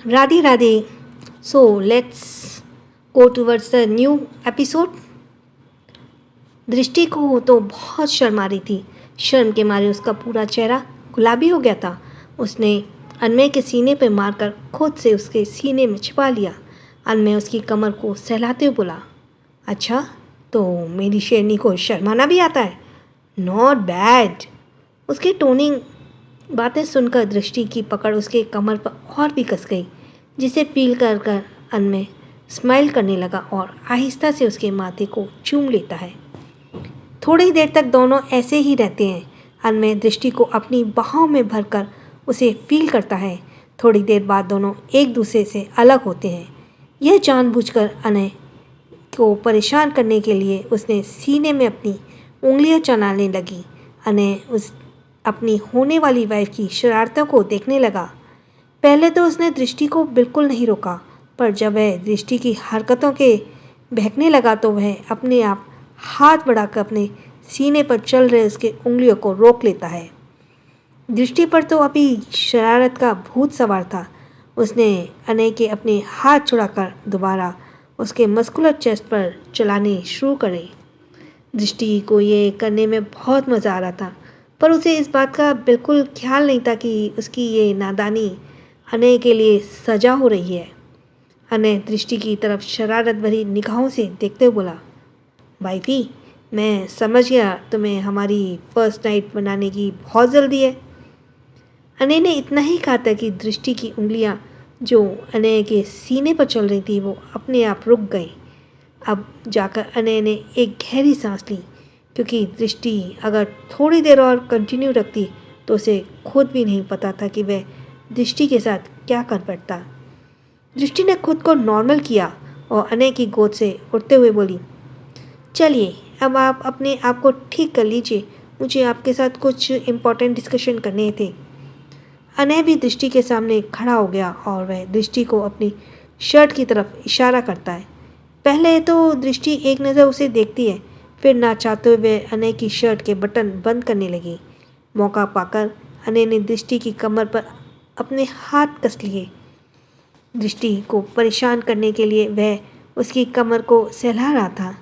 Radhe Radhe. So let's go towards the new episode. दृष्टि को तो बहुत शर्म आ रही थी। शर्म के मारे उसका पूरा चेहरा गुलाबी हो गया था। उसने अनमय के सीने पर मारकर खुद से उसके सीने में छिपा लिया। अनमय उसकी कमर को सहलाते हुए बोला, अच्छा तो मेरी शेरनी को शर्माना भी आता है। Not bad. उसकी टोनिंग बातें सुनकर दृष्टि की पकड़ उसके कमर पर और भी कस गई, जिसे फील कर कर अनमय स्माइल करने लगा और आहिस्ता से उसके माथे को चूम लेता है। थोड़ी देर तक दोनों ऐसे ही रहते हैं। अनमय दृष्टि को अपनी बाहों में भरकर उसे फील करता है। थोड़ी देर बाद दोनों एक दूसरे से अलग होते हैं। यह जानबूझकर अनय को परेशान करने के लिए उसने सीने में अपनी उंगलियां चलाने लगी। अनय उस अपनी होने वाली वाइफ की शरारतों को देखने लगा। पहले तो उसने दृष्टि को बिल्कुल नहीं रोका, पर जब वह दृष्टि की हरकतों के बहकने लगा तो वह अपने आप हाथ बढ़ाकर अपने सीने पर चल रहे उसके उंगलियों को रोक लेता है। दृष्टि पर तो अभी शरारत का भूत सवार था। उसने अनय के अपने हाथ छुड़ाकर दोबारा उसके मस्कुलर चेस्ट पर चलाने शुरू करे। दृष्टि को ये करने में बहुत मज़ा आ रहा था, पर उसे इस बात का बिल्कुल ख्याल नहीं था कि उसकी ये नादानी अनय के लिए सजा हो रही है। अनय दृष्टि की तरफ शरारत भरी निगाहों से देखते हुए बोला, वाइफी, मैं समझ गया तुम्हें हमारी फर्स्ट नाइट बनाने की बहुत जल्दी है। अनय ने इतना ही कहा था कि दृष्टि की उंगलियां जो अनय के सीने पर चल रही थी वो अपने आप रुक गई। अब जाकर अनय ने एक गहरी सांस ली, क्योंकि दृष्टि अगर थोड़ी देर और कंटिन्यू रखती तो उसे खुद भी नहीं पता था कि वह दृष्टि के साथ क्या कर बैठता। दृष्टि ने खुद को नॉर्मल किया और अनय की गोद से उठते हुए बोली, चलिए अब आप अपने आप को ठीक कर लीजिए, मुझे आपके साथ कुछ इम्पोर्टेंट डिस्कशन करने थे। अनय भी दृष्टि के सामने खड़ा हो गया और वह दृष्टि को अपनी शर्ट की तरफ इशारा करता है। पहले तो दृष्टि एक नज़र उसे देखती है, फिर ना चाहते हुए अनय की शर्ट के बटन बंद करने लगी। मौका पाकर अनय ने दृष्टि की कमर पर अपने हाथ कस लिए। दृष्टि को परेशान करने के लिए वह उसकी कमर को सहला रहा था।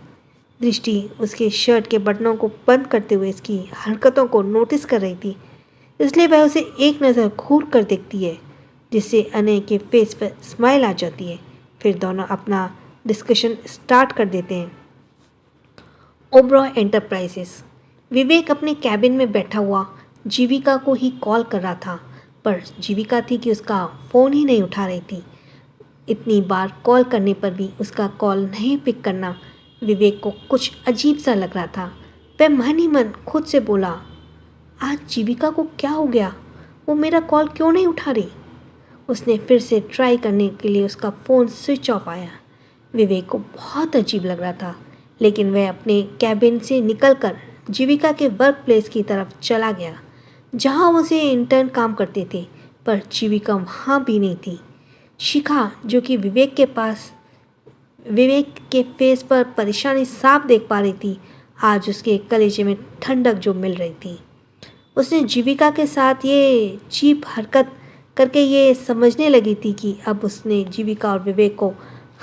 दृष्टि उसके शर्ट के बटनों को बंद करते हुए इसकी हरकतों को नोटिस कर रही थी, इसलिए वह उसे एक नज़र घूर कर देखती है, जिससे अनय के फेस पर स्माइल आ जाती है। फिर दोनों अपना डिस्कशन स्टार्ट कर देते हैं। ओबरॉय एंटरप्राइजेस। विवेक अपने कैबिन में बैठा हुआ जीविका को ही कॉल कर रहा था, पर जीविका थी कि उसका फ़ोन ही नहीं उठा रही थी। इतनी बार कॉल करने पर भी उसका कॉल नहीं पिक करना विवेक को कुछ अजीब सा लग रहा था। वह मन ही मन खुद से बोला, आज जीविका को क्या हो गया, वो मेरा कॉल क्यों नहीं उठा रही। उसने फिर से ट्राई करने के लिए उसका फ़ोन स्विच ऑफ आया। विवेक को बहुत अजीब लग रहा था, लेकिन वह अपने कैबिन से निकलकर जीविका के वर्क प्लेस की तरफ चला गया, जहां उसे इंटर्न काम करते थे, पर जीविका वहाँ भी नहीं थी। शिखा, जो कि विवेक के फेस पर परेशानी साफ देख पा रही थी, आज उसके कलेजे में ठंडक जो मिल रही थी। उसने जीविका के साथ ये चीप हरकत करके ये समझने लगी थी कि अब उसने जीविका और विवेक को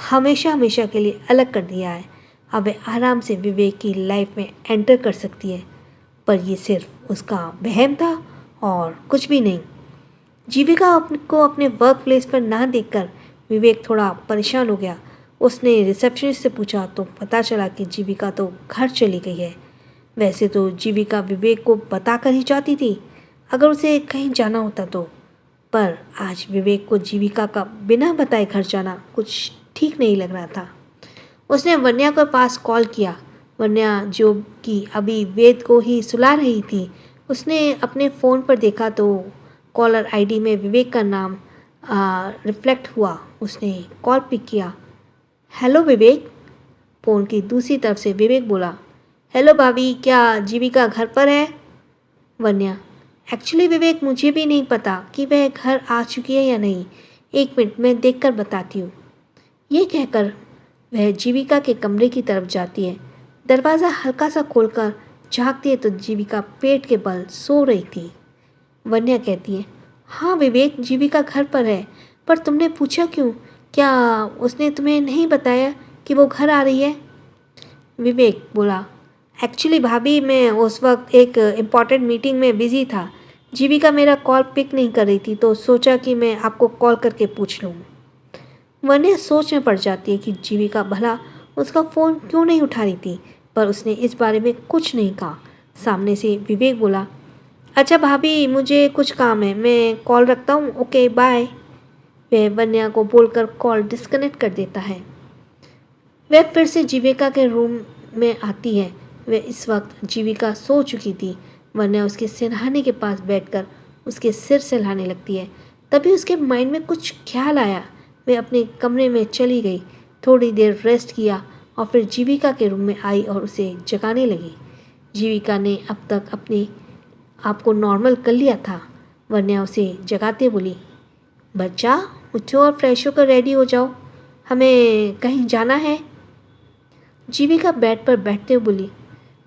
हमेशा हमेशा के लिए अलग कर दिया है। अब वह आराम से विवेक की लाइफ में एंटर कर सकती है, पर यह सिर्फ उसका वहम था और कुछ भी नहीं। जीविका को अपने वर्क प्लेस पर ना देखकर विवेक थोड़ा परेशान हो गया। उसने रिसेप्शनिस्ट से पूछा तो पता चला कि जीविका तो घर चली गई है। वैसे तो जीविका विवेक को बता कर ही जाती थी अगर उसे कहीं जाना होता तो, पर आज विवेक को जीविका का बिना बताए घर जाना कुछ ठीक नहीं लग रहा था। उसने वन्या के पास कॉल किया। वन्या, जो कि अभी वेद को ही सुला रही थी, उसने अपने फ़ोन पर देखा तो कॉलर आईडी में विवेक का नाम रिफ्लेक्ट हुआ। उसने कॉल पिक किया। हेलो विवेक। फ़ोन की दूसरी तरफ से विवेक बोला, हेलो भाभी, क्या जीविका घर पर है। वन्या, एक्चुअली विवेक, मुझे भी नहीं पता कि वह घर आ चुकी है या नहीं। एक मिनट, मैं देखकर बताती हूँ। ये कहकर वह जीविका के कमरे की तरफ जाती है। दरवाज़ा हल्का सा खोलकर झाँकती है तो जीविका पेट के बल सो रही थी। वन्या कहती है, हाँ विवेक, जीविका घर पर है, पर तुमने पूछा क्यों? क्या उसने तुम्हें नहीं बताया कि वो घर आ रही है? विवेक बोला, एक्चुअली भाभी मैं उस वक्त एक इम्पॉर्टेंट मीटिंग में बिज़ी था। जीविका मेरा कॉल पिक नहीं कर रही थी तो सोचा कि मैं आपको कॉल करके पूछ लूँ। वन्या सोच में पड़ जाती है कि जीविका भला उसका फ़ोन क्यों नहीं उठा रही थी, पर उसने इस बारे में कुछ नहीं कहा। सामने से विवेक बोला, अच्छा भाभी मुझे कुछ काम है, मैं कॉल रखता हूँ, ओके बाय। वह वन्या को बोलकर कॉल डिस्कनेक्ट कर देता है। वह फिर से जीविका के रूम में आती है। वह इस वक्त जीविका सो चुकी थी। वन्या उसके सिरहाने के पास बैठकर उसके सिर सहलाने लगती है। तभी उसके माइंड में कुछ ख्याल आया। वह अपने कमरे में चली गई, थोड़ी देर रेस्ट किया और फिर जीविका के रूम में आई और उसे जगाने लगी। जीविका ने अब तक अपने आप को नॉर्मल कर लिया था। वन्या उसे जगाते बोली, बच्चा उठो और फ्रेश होकर रेडी हो जाओ, हमें कहीं जाना है। जीविका बेड पर बैठते हुए बोली,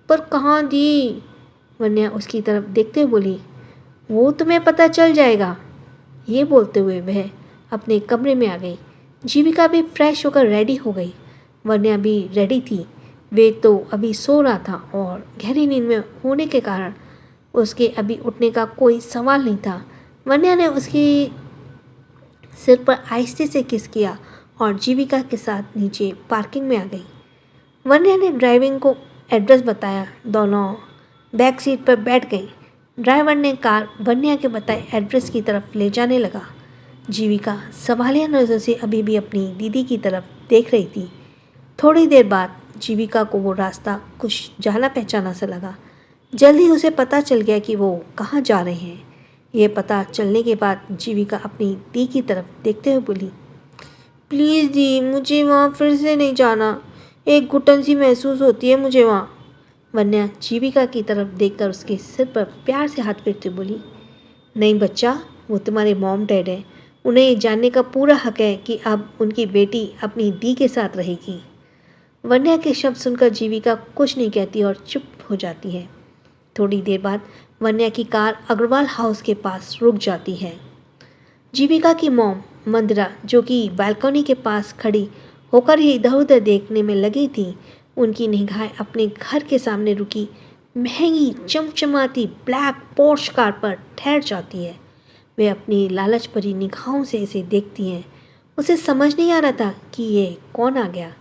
पर कहाँ दी? वन्या उसकी तरफ देखते हुए बोली, वो तुम्हें पता चल जाएगा। ये बोलते हुए वह अपने कमरे में आ गई। जीविका भी फ्रेश होकर रेडी हो गई। वन्या भी रेडी थी। वे तो अभी सो रहा था और गहरी नींद में होने के कारण उसके अभी उठने का कोई सवाल नहीं था। वन्या ने उसकी सिर पर आहिस्ते से किस किया और जीविका के साथ नीचे पार्किंग में आ गई। वन्या ने ड्राइविंग को एड्रेस बताया। दोनों बैक सीट पर बैठ गई। ड्राइवर ने कार वन्या के बताए एड्रेस की तरफ ले जाने लगा। जीविका सवालिया नज़र से अभी भी अपनी दीदी की तरफ देख रही थी। थोड़ी देर बाद जीविका को वो रास्ता कुछ जाना पहचाना सा लगा। जल्दी उसे पता चल गया कि वो कहाँ जा रहे हैं। ये पता चलने के बाद जीविका अपनी दी की तरफ देखते हुए बोली, प्लीज़ दी मुझे वहाँ फिर से नहीं जाना, एक घुटन सी महसूस होती है मुझे वहाँ। वन्या जीविका की तरफ देखकर उसके सिर पर प्यार से हाथ फेरते बोली, नहीं बच्चा, वो तुम्हारे मॉम डैड हैं, उन्हें ये जानने का पूरा हक है कि अब उनकी बेटी अपनी दी के साथ रहेगी। वन्या के शब्द सुनकर जीविका कुछ नहीं कहती और चुप हो जाती है। थोड़ी देर बाद वन्या की कार अग्रवाल हाउस के पास रुक जाती है। जीविका की मॉम मंदिरा, जो कि बालकनी के पास खड़ी होकर ही इधर उधर देखने में लगी थी, उनकी निगाहें अपने घर के सामने रुकी महंगी चमचमाती ब्लैक पोर्श कार पर ठहर जाती है। वे अपनी लालच भरी निगाहों से इसे देखती हैं। उसे समझ नहीं आ रहा था कि ये कौन आ गया।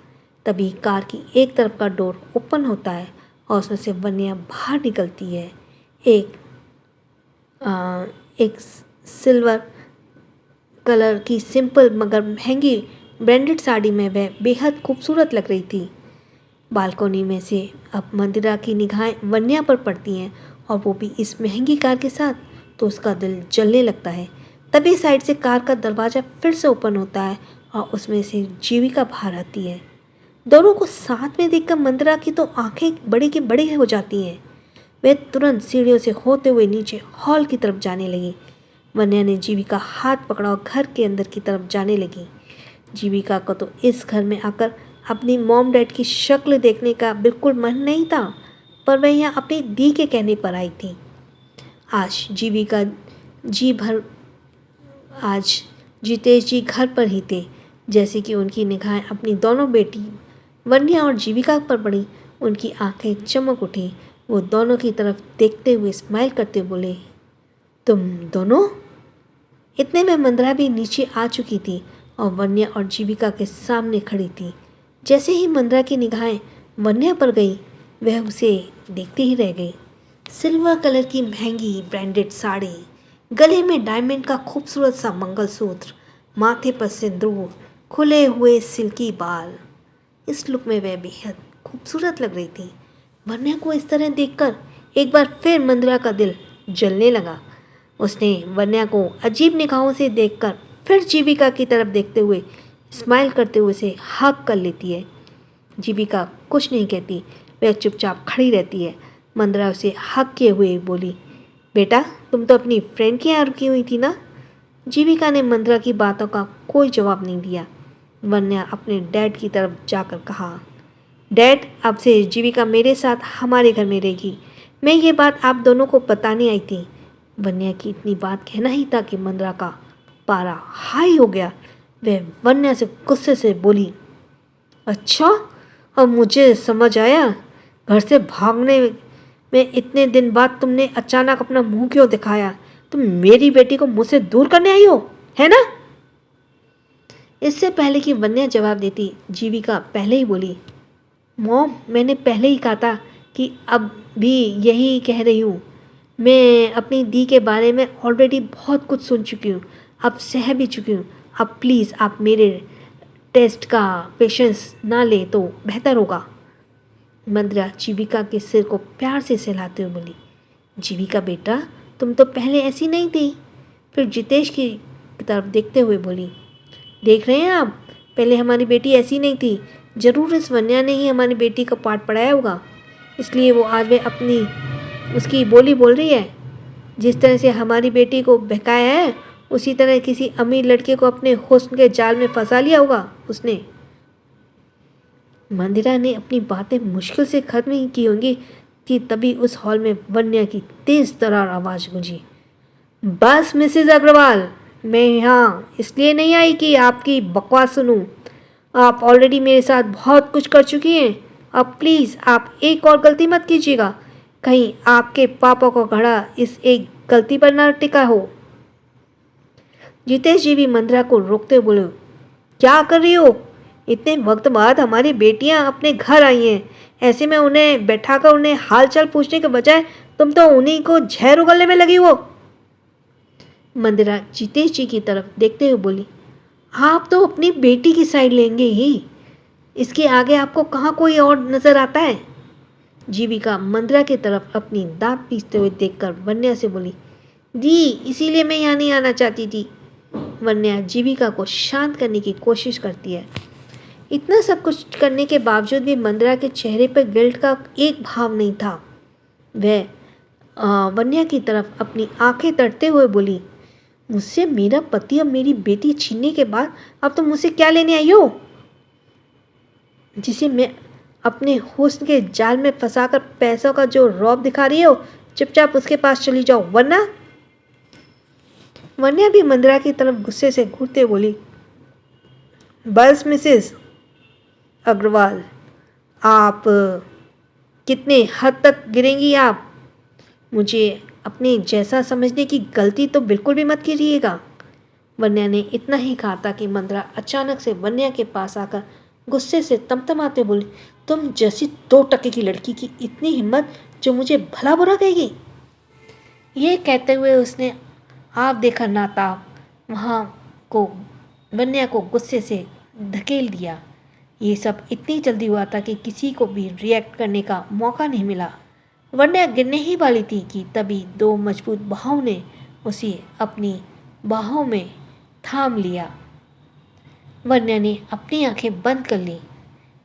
तभी कार की एक तरफ का डोर ओपन होता है और उसमें से वन्या बाहर निकलती है। एक सिल्वर कलर की सिंपल मगर महंगी ब्रांडेड साड़ी में वह बेहद खूबसूरत लग रही थी। बालकोनी में से अब मंदिरा की निगाहें वन्या पर पड़ती हैं और वो भी इस महंगी कार के साथ, तो उसका दिल जलने लगता है। तभी साइड से कार का दरवाज़ा फिर से ओपन होता है और उसमें से जीविका बाहर आती है। दोनों को साथ में देखकर मंदिरा की तो आंखें बड़ी की बड़ी हो जाती हैं। वह तुरंत सीढ़ियों से होते हुए नीचे हॉल की तरफ जाने लगी। वन्या ने जीविका हाथ पकड़ा और घर के अंदर की तरफ जाने लगी। जीविका को तो इस घर में आकर अपनी मॉम डैड की शक्ल देखने का बिल्कुल मन नहीं था, पर वह यहाँ अपनी दी के कहने पर आई थी। आज जीविका आज जितेश जी घर पर ही थे। जैसे कि उनकी निगाहें अपनी दोनों बेटी वन्या और जीविका पर पड़ी, उनकी आंखें चमक उठी। वो दोनों की तरफ देखते हुए स्माइल करते बोले, तुम दोनों? इतने में मंदिरा भी नीचे आ चुकी थी और वन्या और जीविका के सामने खड़ी थी। जैसे ही मंदिरा की निगाहें वन्या पर गई, वह उसे देखते ही रह गई। सिल्वर कलर की महंगी ब्रांडेड साड़ी, गले में डायमंड का खूबसूरत सा मंगलसूत्र, माथे पर सिंदूर, खुले हुए सिल्की बाल। इस लुक में वह बेहद खूबसूरत लग रही थी। वन्या को इस तरह देखकर एक बार फिर मंदिरा का दिल जलने लगा। उसने वन्या को अजीब निगाहों से देखकर फिर जीविका की तरफ देखते हुए स्माइल करते हुए उसे हग कर लेती है। जीविका कुछ नहीं कहती, वह चुपचाप खड़ी रहती है। मंदिरा उसे हग किए हुए बोली, बेटा तुम तो अपनी फ्रेंड के यहाँ रुकी हुई थी ना? जीविका ने मंदिरा की बातों का कोई जवाब नहीं दिया। वन्या अपने डैड की तरफ जाकर कहा, डैड अब से जीविका मेरे साथ हमारे घर में रहेगी। मैं ये बात आप दोनों को बताने आई थी। वन्या की इतनी बात कहना ही था कि मंदिरा का पारा हाई हो गया। वह वन्या से गुस्से से बोली, अच्छा, अब मुझे समझ आया, घर से भागने में इतने दिन बाद तुमने अचानक अपना मुंह क्यों दिखाया? तुम मेरी बेटी को मुझसे दूर करने आई हो, है ना? इससे पहले कि वन्या जवाब देती, जीविका पहले ही बोली, मॉम, मैंने पहले ही कहा था कि अब भी यही कह रही हूँ। मैं अपनी दी के बारे में ऑलरेडी बहुत कुछ सुन चुकी हूँ, अब सह भी चुकी हूँ। अब प्लीज़ आप मेरे टेस्ट का पेशेंस ना ले तो बेहतर होगा। मंदिरा जीविका के सिर को प्यार से सहलाते हुए बोली, जीविका बेटा, तुम तो पहले ऐसी नहीं थी। फिर जितेश की तरफ देखते हुए बोली, देख रहे हैं आप, पहले हमारी बेटी ऐसी नहीं थी। ज़रूर इस वन्या ने ही हमारी बेटी का पाठ पढ़ाया होगा, इसलिए वो आज वे अपनी उसकी बोली बोल रही है। जिस तरह से हमारी बेटी को बहकाया है, उसी तरह किसी अमीर लड़के को अपने हुस्न के जाल में फंसा लिया होगा उसने। मंदिरा ने अपनी बातें मुश्किल से खत्म ही की होंगी कि तभी उस हॉल में वन्या की तेज तरार आवाज़ गूंजी, बस मिसेज अग्रवाल, मैं यहाँ इसलिए नहीं आई कि आपकी बकवास सुनूं। आप ऑलरेडी मेरे साथ बहुत कुछ कर चुकी हैं। अब प्लीज़ आप एक और गलती मत कीजिएगा, कहीं आपके पापा को घड़ा इस एक गलती पर न टिका हो। जितेश जी भी मंदिरा को रोकते बोले, क्या कर रही हो? इतने वक्त बाद हमारी बेटियां अपने घर आई हैं, ऐसे में उन्हें बैठाकर उन्हें हालचाल पूछने के बजाय तुम तो उन्हीं को जहर उगलने में लगी हो। मंदिरा जितेश जी की तरफ देखते हुए बोली, आप तो अपनी बेटी की साइड लेंगे ही, इसके आगे आपको कहाँ कोई और नजर आता है? जीविका मंदिरा की तरफ अपनी दांत पीसते हुए देखकर वन्या से बोली, दी, इसीलिए मैं यहाँ नहीं आना चाहती थी। वन्या जीविका को शांत करने की कोशिश करती है। इतना सब कुछ करने के बावजूद भी मंदिरा के चेहरे पर गिल्ट का एक भाव नहीं था। वह वन्या की तरफ अपनी आंखें तरते हुए बोली, मुझसे मेरा पति और मेरी बेटी छीनने के बाद अब तुम मुझसे क्या लेने आई हो, जिसे मैं अपने हुस्न के जाल में फंसाकर पैसों का जो रौब दिखा रही हो? चुपचाप उसके पास चली जाओ, वरना। वन्या भी मंदिरा की तरफ गुस्से से घूरते बोली, बस मिसेस अग्रवाल, आप कितने हद तक गिरेंगी? आप मुझे अपने जैसा समझने की गलती तो बिल्कुल भी मत कीजिएगा। वन्या ने इतना ही कहा था कि मंदिरा अचानक से वन्या के पास आकर गुस्से से तमतमाते बोली, तुम जैसी 2 टके की लड़की की इतनी हिम्मत जो मुझे भला बुरा कहेगी? ये कहते हुए उसने आप देखा नाताब वहाँ को वन्या को गुस्से से धकेल दिया। ये सब इतनी जल्दी हुआ था कि किसी को भी रिएक्ट करने का मौका नहीं मिला। वन्या गिरने ही वाली थी कि तभी 2 मजबूत बाहों ने उसे अपनी बाहों में थाम लिया। वन्या ने अपनी आंखें बंद कर ली।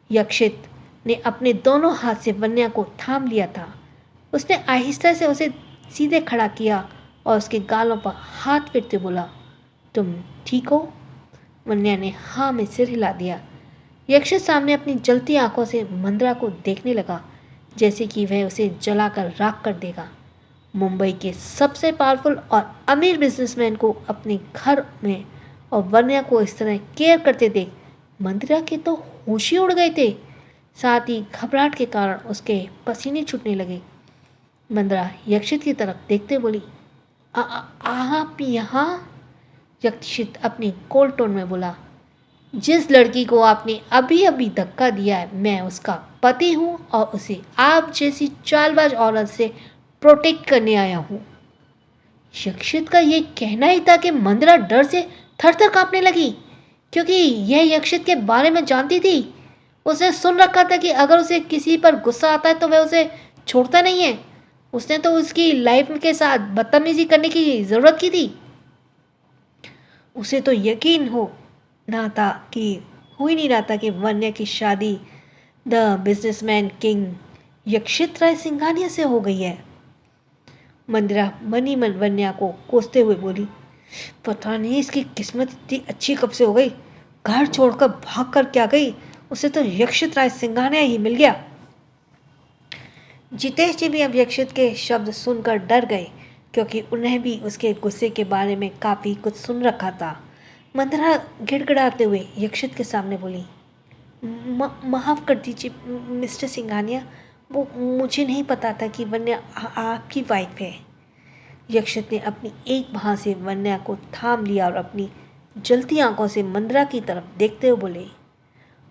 यक्षित ने अपने दोनों हाथ से वन्या को थाम लिया था। उसने आहिस्ता से उसे सीधे खड़ा किया और उसके गालों पर हाथ फेरते बोला, तुम ठीक हो? वन्या ने हाँ में सिर हिला दिया। यक्षित सामने अपनी जलती आंखों से मंदिरा को देखने लगा, जैसे कि वह उसे जलाकर राख कर देगा। मुंबई के सबसे पावरफुल और अमीर बिजनेसमैन को अपने घर में और वन्या को इस तरह केयर करते देख मंदिरा के तो होश ही उड़ गए थे। साथ ही घबराहट के कारण उसके पसीने छूटने लगे। मंदिरा यक्षित की तरफ देखते बोली, आप यहाँ? यक्षित अपनी कोल्ड टोन में बोला, जिस लड़की को आपने अभी अभी धक्का दिया है, मैं उसका पति हूँ और उसे आप जैसी चालबाज औरत से प्रोटेक्ट करने आया हूँ। यक्षित का ये कहना ही था कि मंदिरा डर से थर थर कांपने लगी, क्योंकि यह यक्षित के बारे में जानती थी। उसने सुन रखा था कि अगर उसे किसी पर गुस्सा आता है तो वह उसे छोड़ता नहीं है। उसने तो उसकी लाइफ के साथ बदतमीजी करने की ज़रूरत की थी। उसे तो यकीन हो ही नहीं रहा था कि वन्या की शादी द बिजनेसमैन किंग यक्षित राय सिंघानिया से हो गई है। मंदिरा मनी मन वन्या को कोसते हुए बोली, पता नहीं इसकी किस्मत इतनी अच्छी कब से हो गई, घर छोड़कर भाग कर क्या गई, उसे तो यक्षित राय सिंघानिया ही मिल गया। जितेश जी भी अब यक्षित के शब्द सुनकर डर गए। क्योंकि उन्हें भी उसके गुस्से के बारे में काफ़ी कुछ सुन रखा था। मंदरा गिड़गिड़ाते हुए यक्षित के सामने बोली, माफ़ कर दीजिए मिस्टर सिंघानिया, वो मुझे नहीं पता था कि वन्या आपकी वाइफ है। यक्षित ने अपनी एक बाह से वन्या को थाम लिया और अपनी जलती आंखों से मंदरा की तरफ देखते हुए बोले,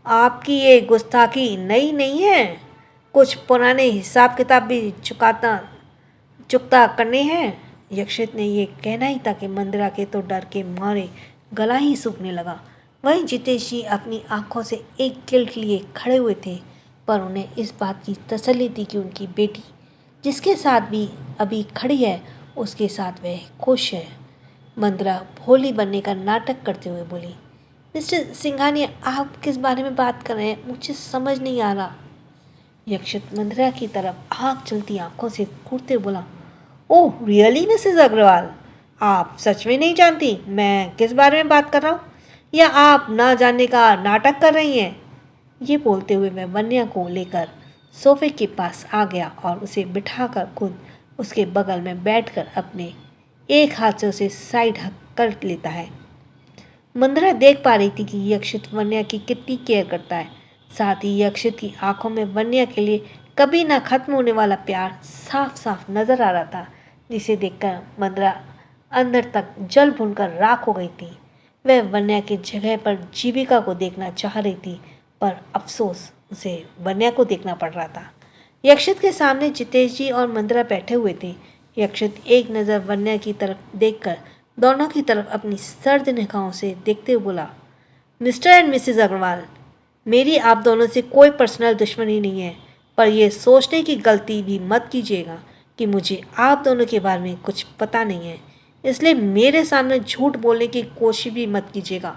आपकी ये गुस्ताखी नई नहीं है, कुछ पुराने हिसाब किताब भी चुकता करने हैं। यक्षित ने ये कहना ही था कि मंदरा के तो डर के मारे गला ही सूखने लगा। वहीं जितेश जी अपनी आंखों से एक गिल्ट लिए खड़े हुए थे, पर उन्हें इस बात की तसल्ली थी कि उनकी बेटी जिसके साथ भी अभी खड़ी है उसके साथ वह खुश है। मंदरा भोली बनने का नाटक करते हुए बोली, मिस्टर सिंघानिया, आप किस बारे में बात कर रहे हैं, मुझे समझ नहीं आ रहा। यक्षित मंदरा की तरफ आँख चलती आंखों से घूरते बोला, ओह रियली मिसेस अग्रवाल, आप सच में नहीं जानती मैं किस बारे में बात कर रहा हूँ, या आप ना जानने का नाटक कर रही हैं। ये बोलते हुए मैं वन्या को लेकर सोफे के पास आ गया और उसे बिठाकर खुद उसके बगल में बैठकर अपने एक हाथ से उसे साइड हक कर लेता है। मंदरा देख पा रही थी कि यक्षित वन्या की कितनी केयर करता है। साथ ही यक्षित की आंखों में वन्या के लिए कभी ना खत्म होने वाला प्यार साफ साफ नजर आ रहा था, जिसे देखकर मंदरा अंदर तक जल भुनकर राख हो गई थी। वह वन्या की जगह पर जीविका को देखना चाह रही थी, पर अफसोस उसे वन्या को देखना पड़ रहा था। यक्षित के सामने जितेश जी और मंदरा बैठे हुए थे। यक्षित एक नज़र वन्या की तरफ देखकर दोनों की तरफ अपनी सर्द निगाहों से देखते हुए बोला, मिस्टर एंड मिसेस अग्रवाल, मेरी आप दोनों से कोई पर्सनल दुश्मनी नहीं है, पर यह सोचने की गलती भी मत कीजिएगा कि मुझे आप दोनों के बारे में कुछ पता नहीं है, इसलिए मेरे सामने झूठ बोलने की कोशिश भी मत कीजिएगा।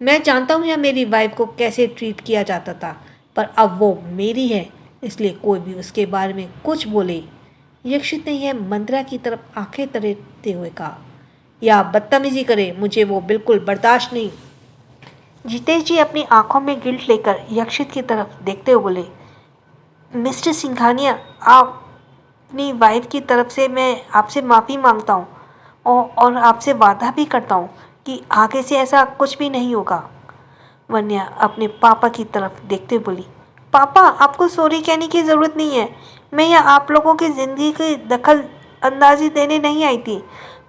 मैं जानता हूँ यह मेरी वाइफ को कैसे ट्रीट किया जाता था, पर अब वो मेरी है, इसलिए कोई भी उसके बारे में कुछ बोले। यक्षित ने यह मंदरा की तरफ आंखें तरेते हुए कहा, या बदतमीजी करे, मुझे वो बिल्कुल बर्दाश्त नहीं। जितेश जी अपनी आंखों में गिल्ट लेकर यक्षित की तरफ देखते हुए बोले, मिस्टर सिंघानिया, आप अपनी वाइफ की तरफ से मैं आपसे माफ़ी मांगता हूँ और आपसे वादा भी करता हूँ कि आगे से ऐसा कुछ भी नहीं होगा। वन्या अपने पापा की तरफ देखते बोली, पापा, आपको सॉरी कहने की ज़रूरत नहीं है। मैं यहाँ आप लोगों की ज़िंदगी की दखल अंदाजी देने नहीं आई थी,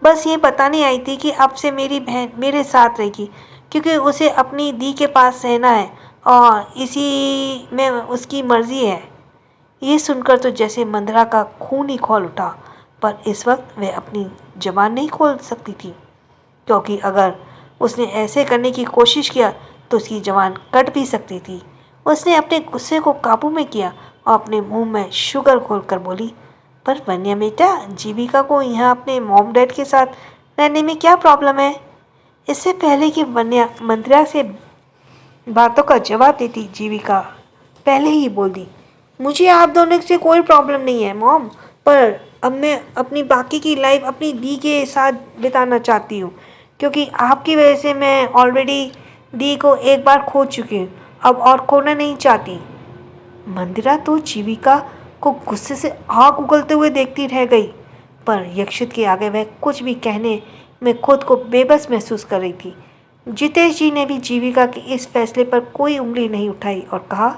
बस ये बताने आई थी कि अब से मेरी बहन मेरे साथ रहेगी, क्योंकि उसे अपनी दी के पास रहना है और इसी में उसकी मर्ज़ी है। ये सुनकर तो जैसे मंदरा का खून ही खौल उठा, पर इस वक्त वह अपनी जबान नहीं खोल सकती थी, क्योंकि अगर उसने ऐसे करने की कोशिश किया तो उसकी जबान कट भी सकती थी। उसने अपने गुस्से को काबू में किया और अपने मुंह में शुगर घोलकर बोली, पर वन्या बेटा, जीविका को यहाँ अपने मॉम डैड के साथ रहने में क्या प्रॉब्लम है? इससे पहले कि वन्या मंदरा से बातों का जवाब देती, जीविका पहले ही बोल दी, मुझे आप दोनों से कोई प्रॉब्लम नहीं है मॉम, पर अब मैं अपनी बाकी की लाइफ अपनी दी के साथ बिताना चाहती हूँ, क्योंकि आपकी वजह से मैं ऑलरेडी दी को एक बार खो चुकी हूँ, अब और खोना नहीं चाहती। मंदिरा तो जीविका को गुस्से से आग उगलते हुए देखती रह गई, पर यक्षित के आगे वह कुछ भी कहने में खुद को बेबस महसूस कर रही थी। जितेश जी ने भी जीविका के इस फैसले पर कोई उंगली नहीं उठाई और कहा,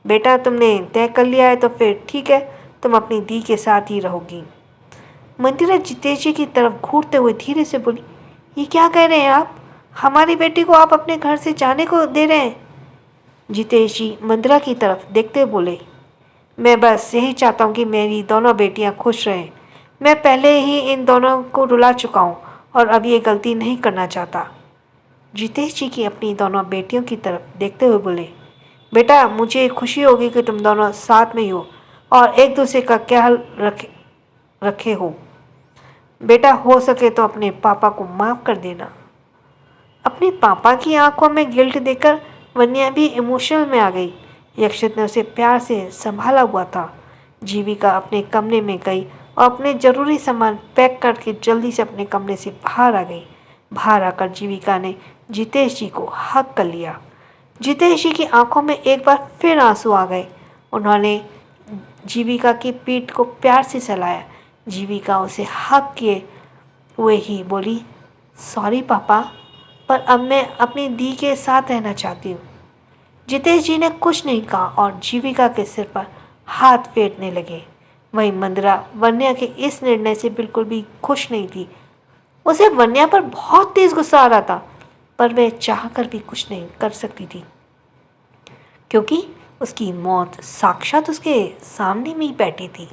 बेटा, तुमने तय कर लिया है तो फिर ठीक है, तुम अपनी दी के साथ ही रहोगी। मंदिरा जितेश जी की तरफ घूरते हुए धीरे से बोली, ये क्या कह रहे हैं आप? हमारी बेटी को आप अपने घर से जाने को दे रहे हैं? जितेश जी मंदिरा की तरफ देखते बोले, मैं बस यही चाहता हूँ कि मेरी दोनों बेटियाँ खुश रहें। मैं पहले ही इन दोनों को रुला चुका हूँ और अब ये गलती नहीं करना चाहता। जितेश जी की अपनी दोनों बेटियों की तरफ देखते हुए बोले, बेटा, मुझे खुशी होगी कि तुम दोनों साथ में ही हो और एक दूसरे का ख्याल रखे हो। बेटा, हो सके तो अपने पापा को माफ़ कर देना। अपने पापा की आंखों में गिल्ट देखकर वन्या भी इमोशनल में आ गई। यक्षित ने उसे प्यार से संभाला हुआ था। जीविका अपने कमरे में गई और अपने ज़रूरी सामान पैक करके जल्दी से अपने कमरे से बाहर आ गई। बाहर आकर जीविका ने जितेश जी को हक कर लिया। जितेश जी की आंखों में एक बार फिर आंसू आ गए। उन्होंने जीविका की पीठ को प्यार से सहलाया। जीविका उसे हक किए हुए ही बोली, सॉरी पापा, पर अब मैं अपनी दी के साथ रहना चाहती हूँ। जितेश जी ने कुछ नहीं कहा और जीविका के सिर पर हाथ फेरने लगे। वहीं मंदिरा वन्या के इस निर्णय से बिल्कुल भी खुश नहीं थी। उसे वन्या पर बहुत तेज गुस्सा आ रहा था, पर वह चाहकर भी कुछ नहीं कर सकती थी, क्योंकि उसकी मौत साक्षात उसके सामने में ही बैठी थी।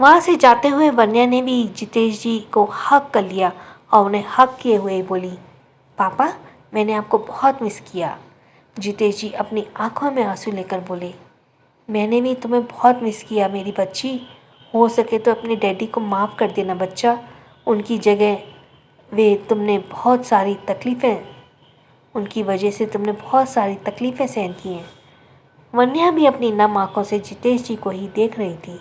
वहां से जाते हुए वन्या ने भी जितेश जी को हक कर लिया और उन्हें हक किए हुए बोली, पापा, मैंने आपको बहुत मिस किया। जितेश जी अपनी आंखों में आंसू लेकर बोले, मैंने भी तुम्हें बहुत मिस किया मेरी बच्ची। हो सके तो अपने डैडी को माफ़ कर देना बच्चा। उनकी जगह वे तुमने बहुत सारी तकलीफ़ें उनकी वजह से तुमने बहुत सारी तकलीफ़ें सहन की हैं। वन्या भी अपनी नम आंखों से जितेश जी को ही देख रही थी।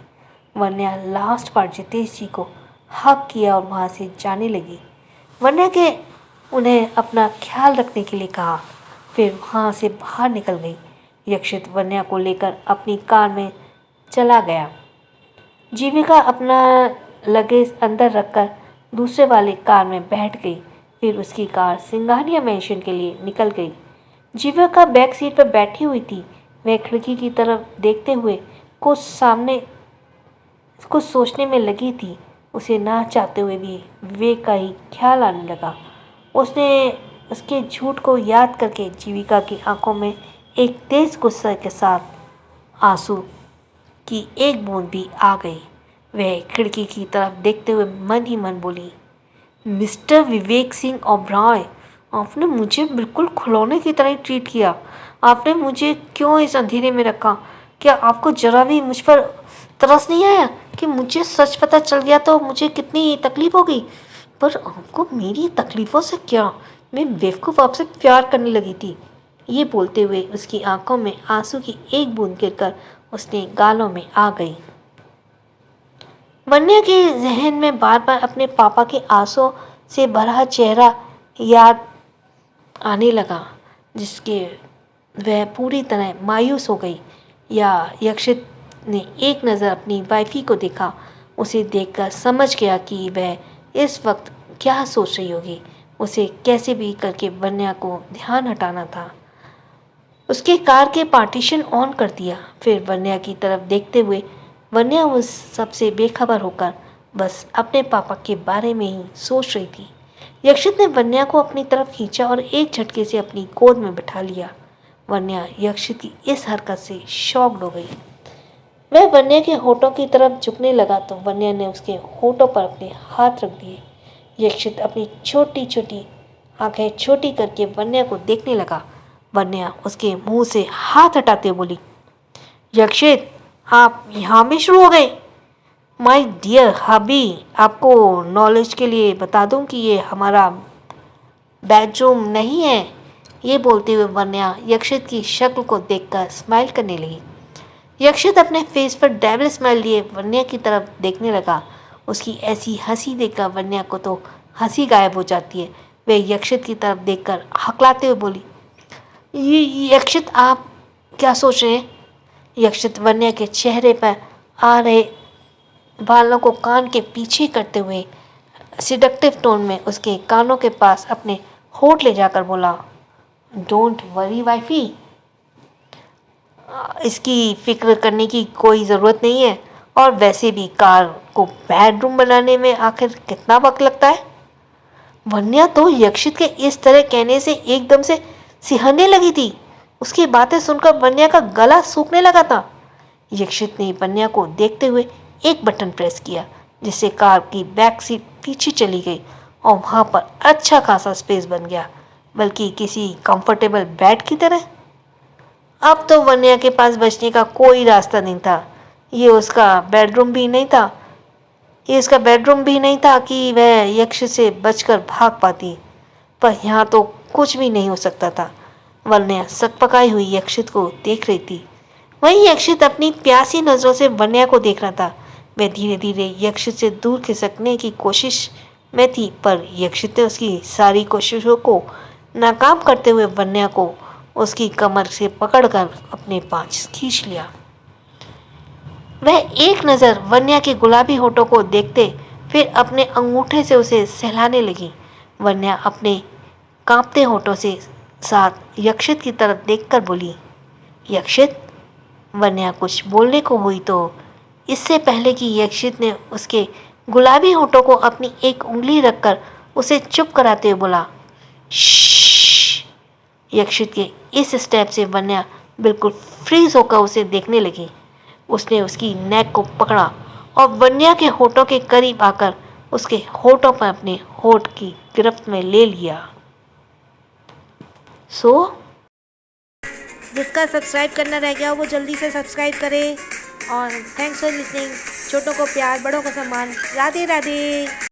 वन्या लास्ट बार जितेश जी को हक किया और वहाँ से जाने लगी। वन्या के उन्हें अपना ख्याल रखने के लिए कहा, फिर वहाँ से बाहर निकल गई। यक्षित वन्या को लेकर अपनी कार में चला गया। जीविका अपना लगेज अंदर रखकर दूसरे वाली कार में बैठ गई। फिर उसकी कार सिंघानिया मैंशन के लिए निकल गई। जीविका बैक सीट पर बैठी हुई थी। वह खिड़की की तरफ देखते हुए कुछ सोचने में लगी थी। उसे ना चाहते हुए भी विवेक का ही ख्याल आने लगा। उसने उसके झूठ को याद करके जीविका की आंखों में एक तेज गुस्से के साथ आंसू की एक बूंद भी आ गई। वह खिड़की की तरफ देखते हुए मन ही मन बोली, मिस्टर विवेक सिंह ओबरॉय, आपने मुझे बिल्कुल खिलौने की तरह ट्रीट किया। आपने मुझे क्यों इस अंधेरे में रखा? क्या आपको जरा भी मुझ पर तरस नहीं आया कि मुझे सच पता चल गया तो मुझे कितनी तकलीफ होगी? पर आपको मेरी तकलीफ़ों से क्या? मैं बेवकूफ़ आपसे प्यार करने लगी थी। ये बोलते हुए उसकी आंखों में आंसू की एक बूंद गिरकर उसके गालों में आ गई। वन्या के जहन में बार बार अपने पापा के आंसू से भरा चेहरा याद आने लगा, जिसके वह पूरी तरह मायूस हो गई। या यक्षित ने एक नज़र अपनी वाइफी को देखा। उसे देखकर समझ गया कि वह इस वक्त क्या सोच रही होगी। उसे कैसे भी करके वन्या को ध्यान हटाना था। उसके कार के पार्टीशन ऑन कर दिया। फिर वन्या की तरफ देखते हुए वन्या उस सबसे बेखबर होकर बस अपने पापा के बारे में ही सोच रही थी। यक्षित ने वन्या को अपनी तरफ खींचा और एक झटके से अपनी गोद में बिठा लिया। वन्या यक्षित की इस हरकत से शॉक्ड हो गई। वह वन्या के होठों की तरफ झुकने लगा तो वन्या ने उसके होठों पर अपने हाथ रख दिए। यक्षित अपनी छोटी छोटी आंखें छोटी करके वन्या को देखने लगा। वन्या उसके मुंह से हाथ हटाते बोली, यक्षित, आप यहाँ में शुरू हो गए? माय डियर हबी, आपको नॉलेज के लिए बता दूं कि ये हमारा बेडरूम नहीं है। ये बोलते हुए वन्या यक्षित की शक्ल को देखकर स्माइल करने लगी। यक्षित अपने फेस पर डेविल स्माइल लिए वन्या की तरफ देखने लगा। उसकी ऐसी हंसी देखकर वन्या को तो हंसी गायब हो जाती है। वह यक्षित की तरफ देखकर हकलाते हुए बोली, ये यक्षित, आप क्या सोच रहे हैं? यक्षित वन्या के चेहरे पर आ रहे बालों को कान के पीछे करते हुए सिडक्टिव टोन में उसके कानों के पास अपने होठ ले जाकर बोला, डोंट वरी वाइफी, इसकी फिक्र करने की कोई ज़रूरत नहीं है। और वैसे भी कार को बेडरूम बनाने में आखिर कितना वक्त लगता है? वन्या तो यक्षित के इस तरह कहने से एकदम से सिहरने लगी थी। उसकी बातें सुनकर वन्या का गला सूखने लगा था। यक्षित ने वन्या को देखते हुए एक बटन प्रेस किया, जिससे कार की बैक सीट पीछे चली गई और वहां पर अच्छा खासा स्पेस बन गया, बल्कि किसी कंफर्टेबल बेड की तरह। अब तो वन्या के पास बचने का कोई रास्ता नहीं था। ये उसका बेडरूम भी नहीं था कि वह यक्ष से बचकर भाग पाती। पर यहाँ तो कुछ भी नहीं हो सकता था। वन्या सकपकाई हुई यक्षित को देख रही थी। वहीं यक्षित अपनी प्यासी नजरों से वन्या को देख रहा था। वह धीरे धीरे यक्षित से दूर खिसकने की कोशिश में थी, पर यक्षित ने उसकी सारी कोशिशों को नाकाम करते हुए वन्या को उसकी कमर से पकड़कर अपने पास खींच लिया। वह एक नज़र वन्या के गुलाबी होठों को देखते फिर अपने अंगूठे से उसे सहलाने लगी। वन्या अपने कांपते होठों से साथ यक्षित की तरफ देखकर बोली, यक्षित। वन्या कुछ बोलने को हुई तो इससे पहले कि यक्षित ने उसके गुलाबी होठों को अपनी एक उंगली रखकर उसे चुप कराते हुए बोला, श्श्श। यक्षित के इस स्टेप से वन्या बिल्कुल फ्रीज होकर उसे देखने लगी। उसने उसकी नेक को पकड़ा और वन्या के होठों के करीब आकर उसके होठों पर अपने होठ की गिरफ्त में ले लिया। जिसका सब्सक्राइब करना रह गया वो जल्दी से सब्सक्राइब करे। और थैंक्स फॉर लिसनिंग। छोटों को प्यार, बड़ों को सम्मान। राधे राधे।